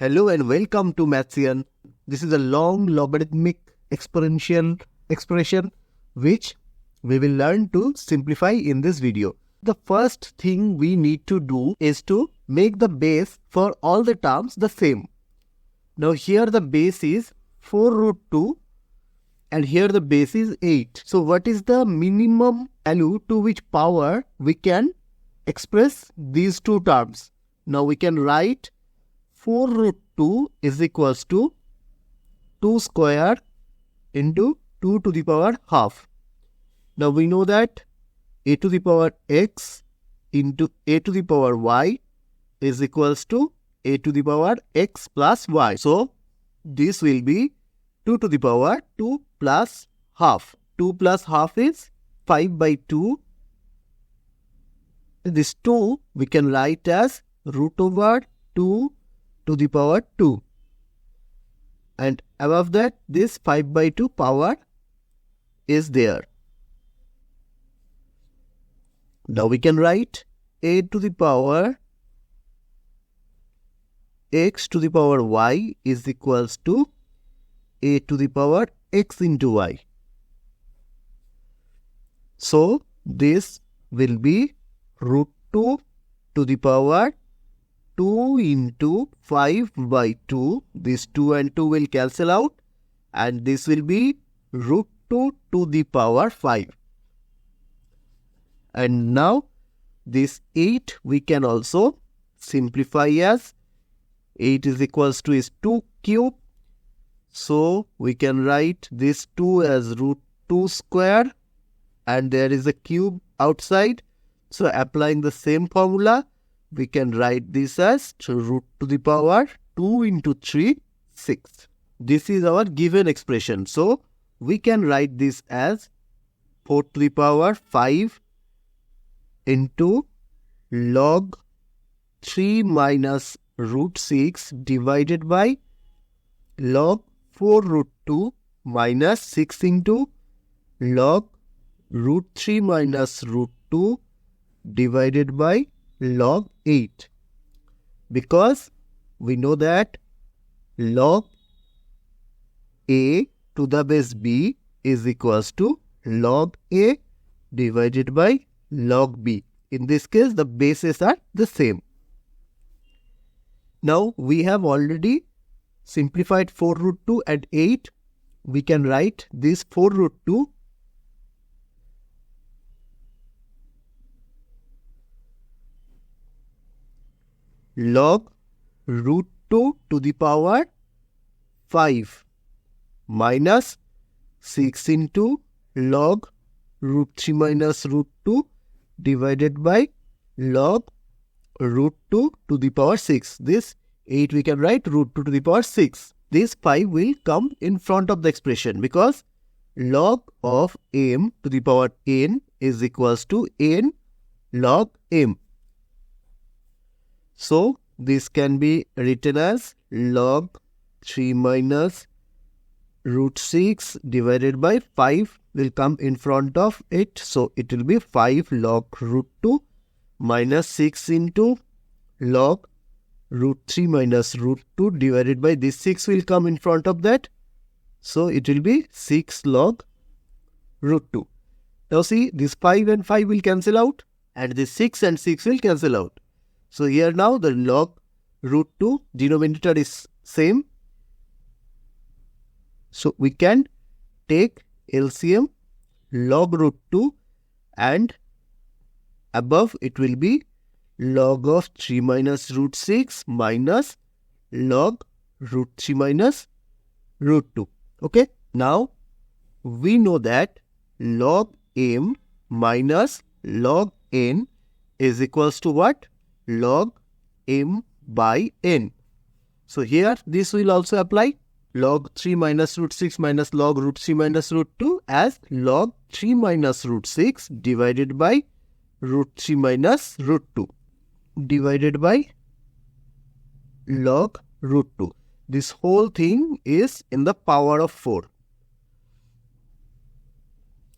Hello and welcome to Mathsiyan. This is a long logarithmic exponential expression which we will learn to simplify in this video. The first thing we need to do is to make the base for all the terms the same. Now here the base is 4 root 2 and here the base is 8. So what is the minimum value to which power we can express these two terms? Now we can write 4 root 2 is equals to 2 square into 2 to the power half. Now we know that a to the power x into a to the power y is equals to a to the power x plus y. So this will be 2 to the power 2 plus half. 2 plus half is 5 by 2. This 2 we can write as root over 2 to the power 2. And above that, this 5 by 2 power is there. Now we can write a to the power x to the power y is equals to a to the power x into y. So this will be root 2 to the power 2 into 5 by 2. This 2 and 2 will cancel out and this will be root 2 to the power 5. And now this 8 we can also simplify as 8 is equals to is 2 cube. So we can write this 2 as root 2 square and there is a cube outside. So applying the same formula, we can write this as root to the power 2 into 3, 6. This is our given expression. So we can write this as 4 to the power 5 into log 3 minus root 6 divided by log 4 root 2 minus 6 into log root 3 minus root 2 divided by log 8, because we know that log a to the base b is equals to log a divided by log b. In this case, the bases are the same. Now we have already simplified 4 root 2 and 8. We can write this 4 root 2 log root 2 to the power 5 minus 6 into log root 3 minus root 2 divided by log root 2 to the power 6. This 8 we can write root 2 to the power 6. This 5 will come in front of the expression because log of m to the power n is equals to n log m. So this can be written as log 3 minus root 6 divided by 5 will come in front of it. So it will be 5 log root 2 minus 6 into log root 3 minus root 2 divided by this 6 will come in front of that. So it will be 6 log root 2. Now see, this 5 and 5 will cancel out and this 6 and 6 will cancel out. So here now the log root 2 denominator is same. So we can take LCM log root 2 and above it will be log of 3 minus root 6 minus log root 3 minus root 2. Okay. Now we know that log m minus log n is equals to what? Log m by n. So here this will also apply log 3 minus root 6 minus log root 3 minus root 2 as log 3 minus root 6 divided by root 3 minus root 2 divided by log root 2. This whole thing is in the power of 4.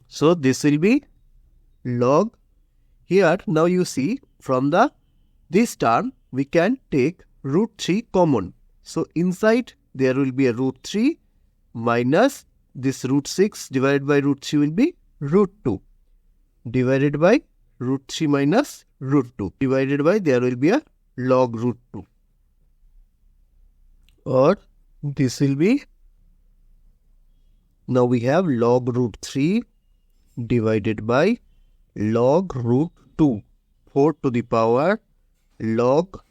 So this will be log. Here now you see from this term we can take root 3 common. So inside there will be a root 3 minus this root 6 divided by root 3 will be root 2 divided by root 3 minus root 2 divided by there will be a log root 2, or this will be, now we have log root 3 divided by log root 2, 4 to the power log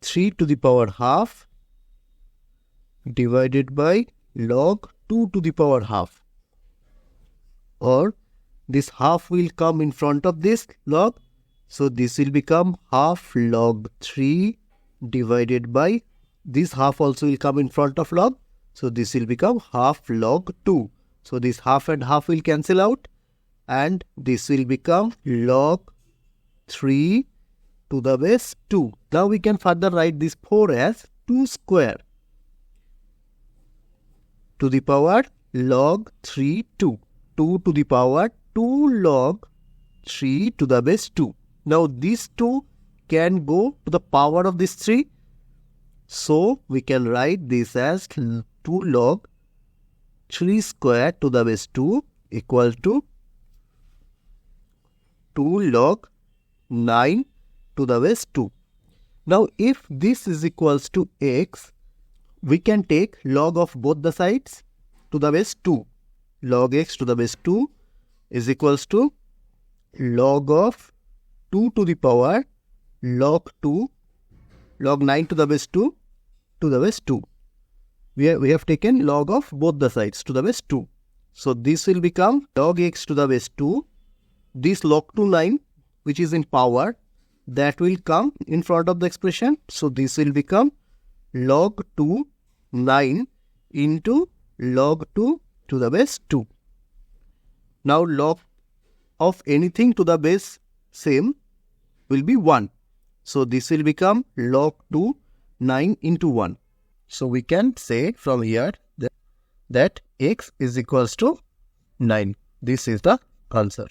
3 to the power half divided by log 2 to the power half, or this half will come in front of this log, so this will become half log 3 divided by this half also will come in front of log, so this will become half log 2. So this half and half will cancel out and this will become log 3 to the base 2. Now we can further write this 4 as 2 square to the power log 3 2. 2 to the power 2 log 3 to the base 2. Now these 2 can go to the power of this 3. So we can write this as 2 log 3 square to the base 2 equal to 2 log 9 to the base 2. Now if this is equals to x, we can take log of both the sides to the base 2. Log x to the base 2 is equals to log of 2 to the power log 2 log 9 to the base 2 to the base 2. We have taken log of both the sides to the base 2. So this will become log x to the base 2. This log 2 9 which is in power, that will come in front of the expression. So this will become log 2 9 into log 2 to the base 2. Now log of anything to the base same will be 1. So this will become log 2 9 into 1. So we can say from here that x is equals to 9. This is the answer.